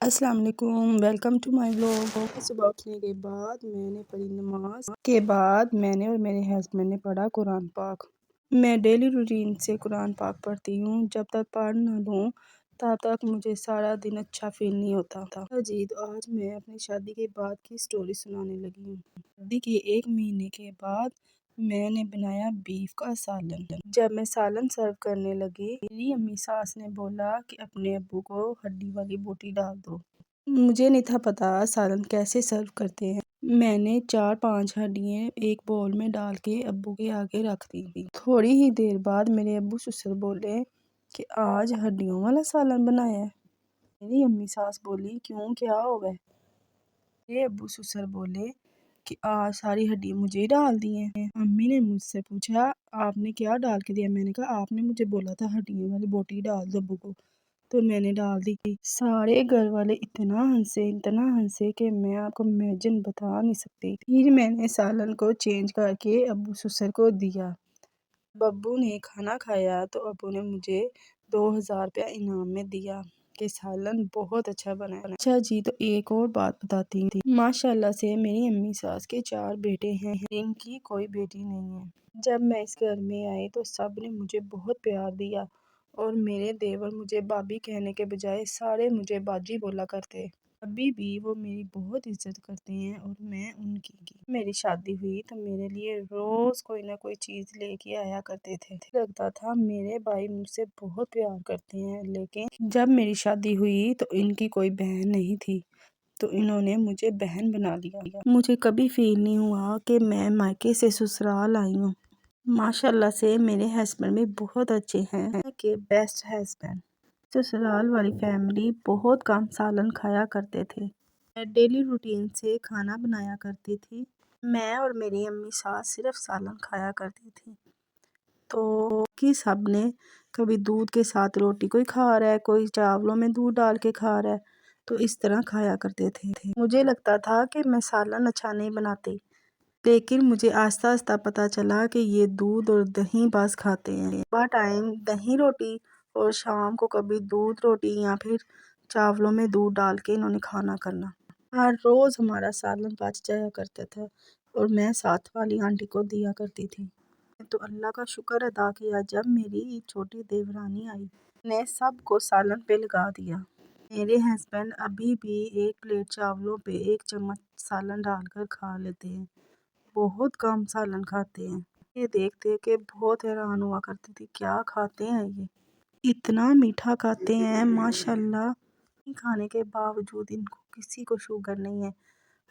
السلام علیکم، welcome to my vlog. صبح اٹھنے کے بعد میں نے پڑھی نماز کے بعد میں نے اور میرے ہسبینڈ نے پڑھا قرآن پاک۔ میں ڈیلی روٹین سے قرآن پاک پڑھتی ہوں۔ جب تک پڑھ نہ لوں تب تک مجھے سارا دن اچھا فیل نہیں ہوتا تھا۔ آج میں اپنی شادی کے بعد کی سٹوری سنانے لگی ہوں۔ شادی کے 1 مہینے کے بعد میں نے بنایا بیف کا سالن۔ جب میں سالن سرو کرنے لگی، میری امی ساس نے بولا کہ اپنے ابو کو ہڈی والی بوٹی ڈال دو۔ مجھے نہیں تھا پتا سالن کیسے سرو کرتے ہیں۔ میں نے 4-5 ہڈیاں ایک بول میں ڈال کے ابو کے آگے رکھ دی۔ تھوڑی ہی دیر بعد میرے ابو سسر بولے کہ آج ہڈیوں والا سالن بنایا ہے۔ میری امی ساس بولی کیوں، کیا ہو گئے؟ میرے ابو سسر بولے کہ آج ساری ہڈی مجھے ہی ڈال دی ہیں۔ امی نے مجھ سے پوچھا آپ نے کیا ڈال کے دیا؟ میں نے کہا آپ نے مجھے بولا تھا ہڈیوں والی بوٹی ڈال دو ابو کو، تو میں نے ڈال دی۔ سارے گھر والے اتنا ہنسے کہ میں آپ کو امیجن بتا نہیں سکتی۔ پھر میں نے سالن کو چینج کر کے ابو سسر کو دیا۔ ابو نے کھانا کھایا تو ابو نے مجھے 2000 روپیہ انعام میں دیا کہ سالن بہت اچھا بنا ہے۔ اچھا جی، تو ایک اور بات بتاتی ہوں۔ ماشاءاللہ سے میری امی ساس کے 4 بیٹے ہیں، ان کی کوئی بیٹی نہیں ہے۔ جب میں اس گھر میں آئی تو سب نے مجھے بہت پیار دیا اور میرے دیور مجھے بابی کہنے کے بجائے سارے مجھے باجی بولا کرتے۔ ابھی بھی وہ میری بہت عزت کرتے ہیں اور میں ان کی۔ میری شادی ہوئی تو میرے لیے روز کوئی نہ کوئی چیز لے کے آیا کرتے تھے۔ لگتا تھا میرے بھائی مجھ سے بہت پیار کرتے ہیں، لیکن جب میری شادی ہوئی تو ان کی کوئی بہن نہیں تھی تو انہوں نے مجھے بہن بنا لیا۔ مجھے کبھی فیل نہیں ہوا کہ میں مائکے سے سسرال آئی ہوں۔ ماشاءاللہ سے میرے ہسبینڈ بھی بہت اچھے ہیں کہ بیسٹ ہسبینڈ۔ سسرال والی فیملی بہت کم سالن کھایا کرتے تھے۔ میں ڈیلی روٹین سے کھانا بنایا کرتی تھی۔ میں اور میری امی ساس صرف سالن کھایا کرتی تھی تو سب نے کبھی دودھ کے ساتھ روٹی، کوئی کھا رہا ہے، کوئی چاولوں میں دودھ ڈال کے کھا رہا ہے، تو اس طرح کھایا کرتے تھے۔ مجھے لگتا تھا کہ میں سالن اچھا نہیں بناتی، لیکن مجھے آہستہ آہستہ پتا چلا کہ یہ دودھ اور دہی بس کھاتے ہیں۔ صبح ٹائم دہی روٹی اور شام کو کبھی دودھ روٹی یا پھر چاولوں میں دودھ ڈال کے انہوں نے کھانا کرنا۔ ہر روز ہمارا سالن بچ جایا کرتا تھا اور میں ساتھ والی آنٹی کو دیا کرتی تھی۔ تو اللہ کا شکر ادا کیا جب میری چھوٹی دیورانی آئی، نے سب کو سالن پہ لگا دیا۔ میرے ہسبینڈ ابھی بھی 1 پلیٹ چاولوں پہ 1 چمچ سالن ڈال کر کھا لیتے ہیں، بہت کم سالن کھاتے ہیں۔ یہ دیکھتے کہ بہت حیران ہوا کرتی تھی کیا کھاتے ہیں یہ، اتنا میٹھا کھاتے ہیں ماشاءاللہ۔ کھانے کے باوجود ان کو کسی کو شوگر نہیں ہے۔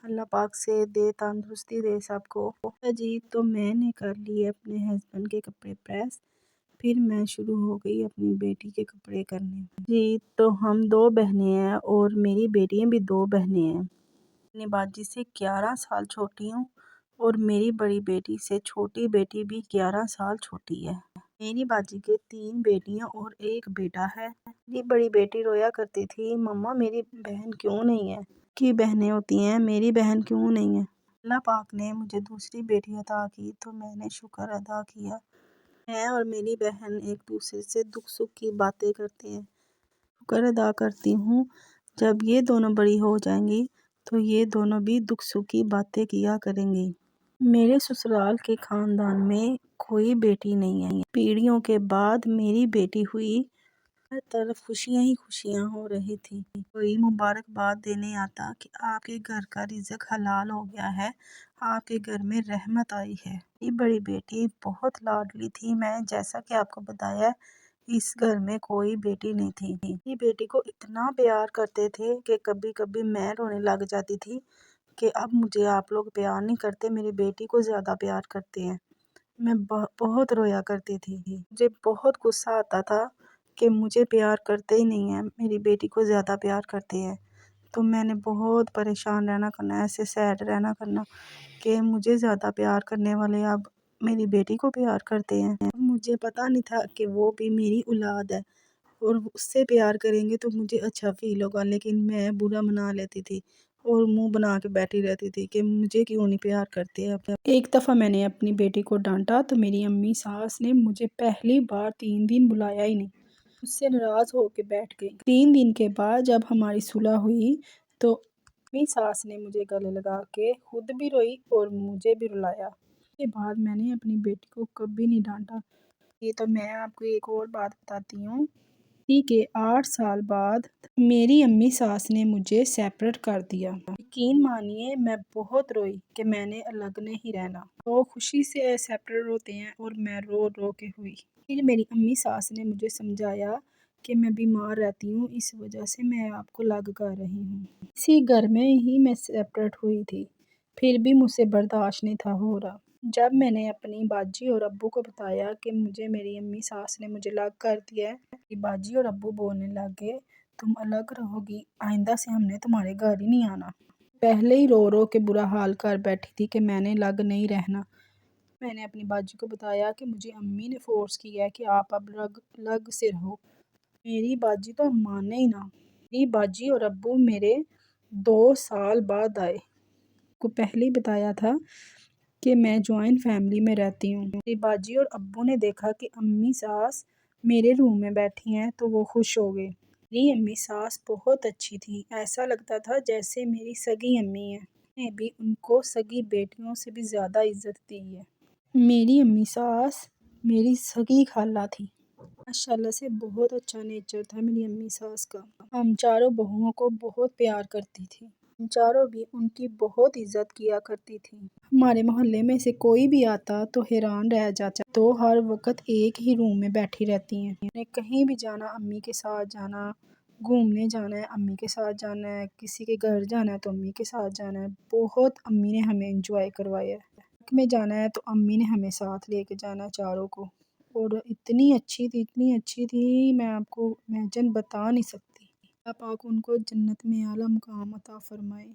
اللہ پاک سے دے تندرستی دے سب کو۔ جی، تو میں نے کر لیے اپنے ہسبینڈ کے کپڑے پریس، پھر میں شروع ہو گئی اپنی بیٹی کے کپڑے کرنے۔ جی، تو ہم 2 بہنیں ہیں اور میری بیٹیاں بھی 2 بہنیں ہیں۔ اپنی باجی سے 11 سال چھوٹی ہوں اور میری بڑی بیٹی سے چھوٹی بیٹی بھی 11 سال چھوٹی ہے۔ میری باجی کے 3 بیٹیاں اور 1 بیٹا ہے۔ میری بڑی بیٹی رویا کرتی تھی مما میری بہن کیوں نہیں ہے، کی بہنیں ہوتی ہیں میری بہن کیوں نہیں ہے۔ اللہ پاک نے مجھے دوسری بیٹی عطا کی تو میں نے شکر ادا کیا۔ میں اور میری بہن ایک دوسرے سے دکھ سکھ کی باتیں کرتے ہیں۔ شکر ادا کرتی ہوں جب یہ دونوں بڑی ہو جائیں گی تو یہ دونوں بھی دکھ سکھ کی باتیں کیا کریں گی۔ میرے سسرال کے خاندان میں کوئی بیٹی نہیں ہے۔ پیڑھیوں کے بعد میری بیٹی ہوئی، ہر طرف خوشیاں ہی خوشیاں ہو رہی تھی۔ کوئی مبارکباد دینے آتا کہ آپ کے گھر کا رزق حلال ہو گیا ہے، آپ کے گھر میں رحمت آئی ہے۔ میری بڑی بیٹی بہت لاڈلی تھی۔ میں جیسا کہ آپ کو بتایا اس گھر میں کوئی بیٹی نہیں تھی۔ میری بیٹی کو اتنا پیار کرتے تھے کہ کبھی کبھی میں رونے لگ جاتی تھی کہ اب مجھے آپ لوگ پیار نہیں کرتے، میری بیٹی کو زیادہ پیار کرتے ہیں۔ میں بہت رویا کرتی تھی۔ مجھے بہت غصہ آتا تھا کہ مجھے پیار کرتے ہی نہیں ہیں، میری بیٹی کو زیادہ پیار کرتے ہیں۔ تو میں نے بہت پریشان رہنا کرنا، ایسے سیڈ رہنا کرنا کہ مجھے زیادہ پیار کرنے والے اب میری بیٹی کو پیار کرتے ہیں۔ مجھے پتا نہیں تھا کہ وہ بھی میری اولاد ہے اور اس سے پیار کریں گے تو مجھے اچھا فیل ہوگا، لیکن میں برا منا لیتی تھی اور منہ بنا کے بیٹھی رہتی تھی کہ مجھے کیوں نہیں پیار کرتے۔ ایک دفعہ میں نے اپنی بیٹی کو ڈانٹا تو میری امی ساس نے مجھے پہلی بار 3 دن بلایا ہی نہیں۔ اس سے ناراض ہو کے بیٹھ گئی۔ 3 دن کے بعد جب ہماری صلح ہوئی تو امی ساس نے مجھے گلے لگا کے خود بھی روئی اور مجھے بھی رلایا۔ اس کے بعد میں نے اپنی بیٹی کو کبھی نہیں ڈانٹا۔ یہ تو میں آپ کو ایک اور بات بتاتی ہوں کہ 8 سال بعد میری امی ساس نے مجھے سیپریٹ کر دیا۔ یقین مانیے میں بہت روئی کہ میں نے الگ نہیں رہنا۔ وہ خوشی سے سیپریٹ ہوتے ہیں اور میں رو رو کے ہوئی۔ پھر میری امی ساس نے مجھے سمجھایا کہ میں بیمار رہتی ہوں، اس وجہ سے میں آپ کو الگ کر رہی ہوں۔ اسی گھر میں ہی میں سیپریٹ ہوئی تھی، پھر بھی مجھ سے برداشت نہیں تھا ہو رہا۔ جب میں نے اپنی باجی اور ابو کو بتایا کہ مجھے میری امی ساس نے مجھے الگ کر دیا ہے، میری باجی اور ابو بولنے لگے تم الگ رہو گی، آئندہ سے ہم نے تمہارے گھر ہی نہیں آنا۔ پہلے ہی رو رو کے برا حال کر بیٹھی تھی کہ میں نے الگ نہیں رہنا۔ میں نے اپنی باجی کو بتایا کہ مجھے امی نے فورس کیا ہے کہ آپ اب الگ سے رہو۔ میری باجی تو مانے ہی نہ۔ میری باجی اور ابو میرے 2 سال بعد آئے۔ کو پہلے ہی بتایا تھا کہ میں جوائنٹ فیملی میں رہتی ہوں۔ میری باجی اور ابو نے دیکھا کہ امی ساس میرے روم میں بیٹھی ہیں تو وہ خوش ہو گئے۔ میری امی ساس بہت اچھی تھی، ایسا لگتا تھا جیسے میری سگی امی ہیں۔ میں نے بھی ان کو سگی بیٹیوں سے بھی زیادہ عزت دی ہے۔ میری امی ساس میری سگی خالہ تھی۔ ماشاءاللہ سے بہت اچھا نیچر تھا میری امی ساس کا۔ ہم چاروں بہوؤں کو بہت پیار کرتی تھی۔ ہم چاروں بھی ان کی بہت عزت کیا کرتی تھی۔ ہمارے محلے میں سے کوئی بھی آتا تو حیران رہ جاتا، تو ہر وقت ایک ہی روم میں بیٹھی رہتی ہیں۔ انہیں کہیں بھی جانا امی کے ساتھ جانا، گھومنے جانا ہے امی کے ساتھ جانا ہے، کسی کے گھر جانا ہے تو امی کے ساتھ جانا ہے۔ بہت امی نے ہمیں انجوائے کروایا ہے۔ پارک میں جانا ہے تو امی نے ہمیں ساتھ لے کے جانا ہے چاروں کو۔ اور اتنی اچھی تھی میں آپ کو امیجن بتا نہیں سکتی۔ اللہ پاک ان کو جنت میں اعلیٰ مقام عطا فرمائے۔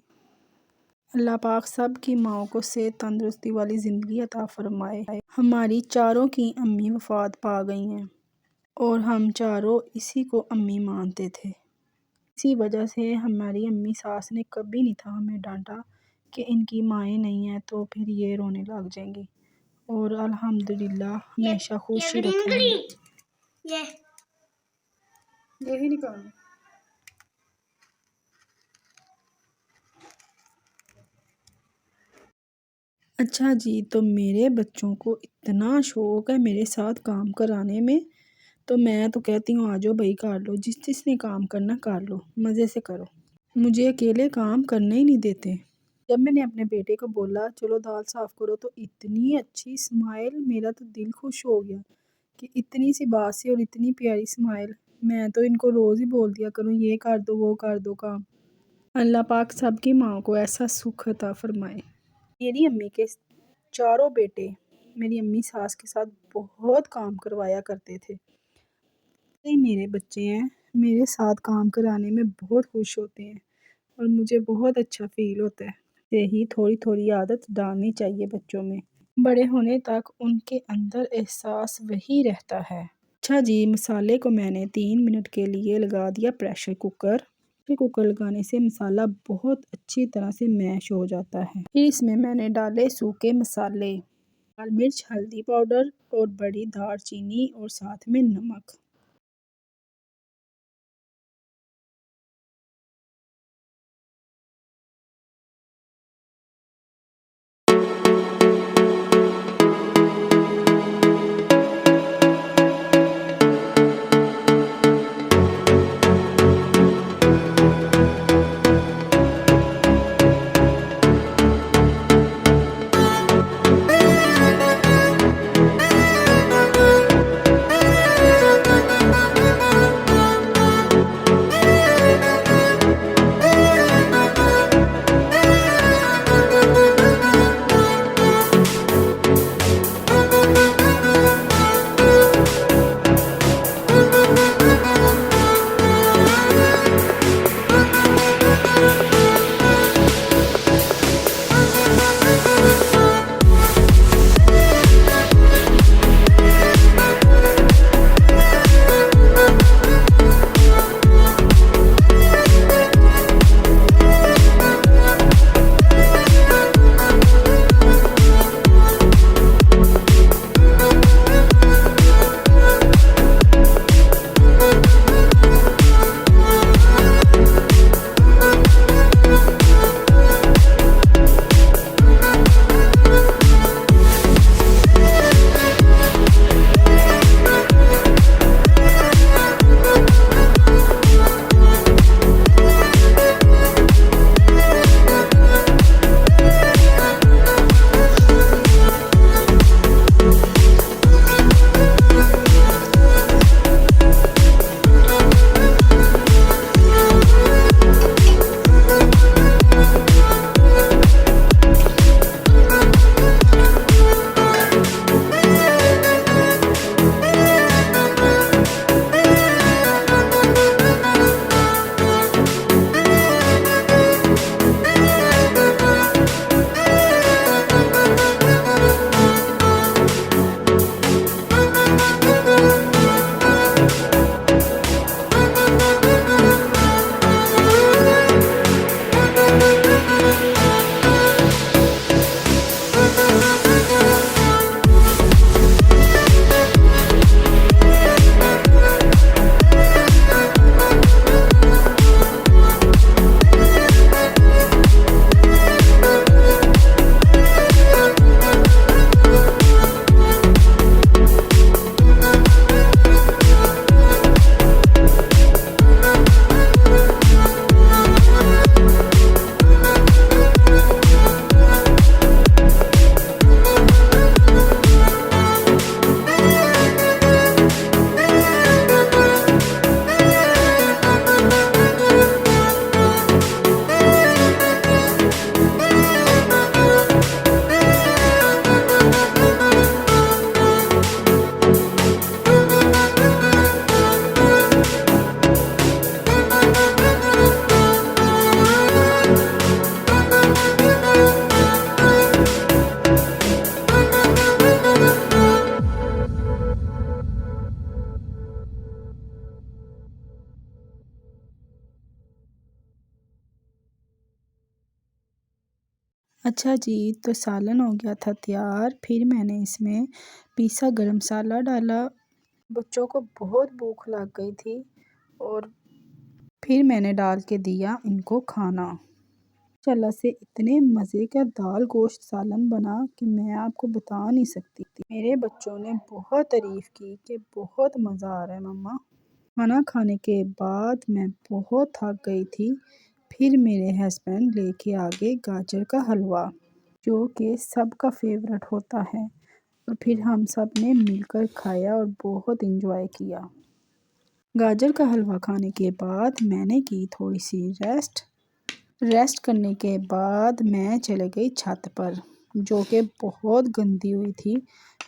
اللہ پاک سب کی ماؤں کو صحت تندرستی والی زندگی عطا فرمائے۔ ہماری چاروں کی امی وفات پا گئی ہیں اور ہم چاروں اسی کو امی مانتے تھے۔ اسی وجہ سے ہماری امی ساس نے کبھی نہیں تھا ہمیں ڈانٹا کہ ان کی مائیں نہیں ہیں تو پھر یہ رونے لگ جائیں گے، اور الحمدللہ ہمیشہ خوشی رکھیں گے۔ یہی نکالنا۔ اچھا جی، تو میرے بچوں کو اتنا شوق ہے میرے ساتھ کام کرانے میں، تو میں تو کہتی ہوں آ جاؤ بھائی کر لو، جس نے کام کرنا کر لو، مزے سے کرو۔ مجھے اکیلے کام کرنے ہی نہیں دیتے۔ جب میں نے اپنے بیٹے کو بولا چلو دال صاف کرو تو اتنی اچھی اسمائل، میرا تو دل خوش ہو گیا کہ اتنی سی بات سی اور اتنی پیاری اسمائل۔ میں تو ان کو روز ہی بول دیا کروں یہ کر دو وہ کر دو کام۔ اللہ پاک سب کی ماں کو ایسا سکھ عطا فرمائے۔ میری امی کے چاروں بیٹے میری امی ساس کے ساتھ بہت کام کروایا کرتے تھے۔ میرے بچے ہیں میرے ساتھ کام کرانے میں بہت خوش ہوتے ہیں اور مجھے بہت اچھا فیل ہوتا ہے۔ یہی تھوڑی تھوڑی عادت ڈالنی چاہیے بچوں میں، بڑے ہونے تک ان کے اندر احساس وہی رہتا ہے۔ اچھا جی، مسالے کو میں نے 3 منٹ کے لیے لگا دیا پریشر کوکر لگانے سے مسالہ بہت اچھی طرح سے میش ہو جاتا ہے۔ پھر اس میں نے ڈالے سوکھے مسالے، لال مرچ، ہلدی پاؤڈر اور بڑی دار چینی اور ساتھ میں نمک۔ اچھا جی، تو سالن ہو گیا تھا تیار۔ پھر میں نے اس میں پیسا گرم مسالہ ڈالا۔ بچوں کو بہت بھوک لگ گئی تھی اور پھر میں نے ڈال کے دیا ان کو کھانا۔ ماشاءاللہ سے اتنے مزے کا دال گوشت سالن بنا کہ میں آپ کو بتا نہیں سکتی۔ میرے بچوں نے بہت تعریف کی کہ بہت مزہ آ رہا ہے مما۔ کھانا کھانے کے بعد میں بہت تھک گئی تھی۔ پھر میرے ہسبینڈ لے کے آگے گاجر کا حلوہ، جو کہ سب کا فیورٹ ہوتا ہے، اور پھر ہم سب نے مل کر کھایا اور بہت انجوائے کیا۔ گاجر کا حلوہ کھانے کے بعد میں نے کی تھوڑی سی ریسٹ کرنے کے بعد میں چلے گئی چھت پر، جو کہ بہت گندی ہوئی تھی،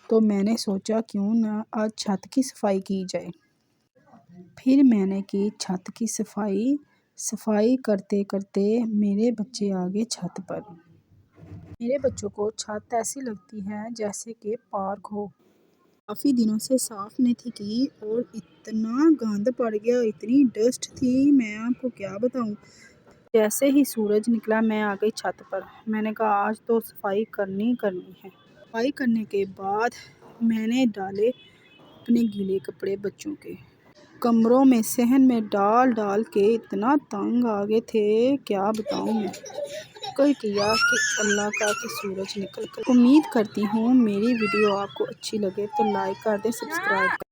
تو میں نے سوچا کیوں نہ آج چھت کی صفائی کی جائے۔ پھر میں نے کی چھت کی صفائی کرتے کرتے میرے بچے آگے چھت پر۔ میرے بچوں کو چھت ایسی لگتی ہے جیسے کہ پارک ہو۔ کافی دنوں سے صاف نہیں تھی کی اور اتنا گند پڑ گیا، اتنی ڈسٹ تھی، میں آپ کو کیا بتاؤں۔ جیسے ہی سورج نکلا میں آ گئی چھت پر۔ میں نے کہا آج تو صفائی کرنی ہے۔ صفائی کرنے کے بعد میں نے ڈالے اپنے گیلے کپڑے بچوں کے کمروں میں، صحن میں ڈال کے اتنا تنگ آ گئے تھے، کیا بتاؤں میں۔ شکر کیا کہ اللہ کا کہ سورج نکل کر۔ امید کرتی ہوں میری ویڈیو آپ کو اچھی لگے تو لائک کر دیں، سبسکرائب کر دیں۔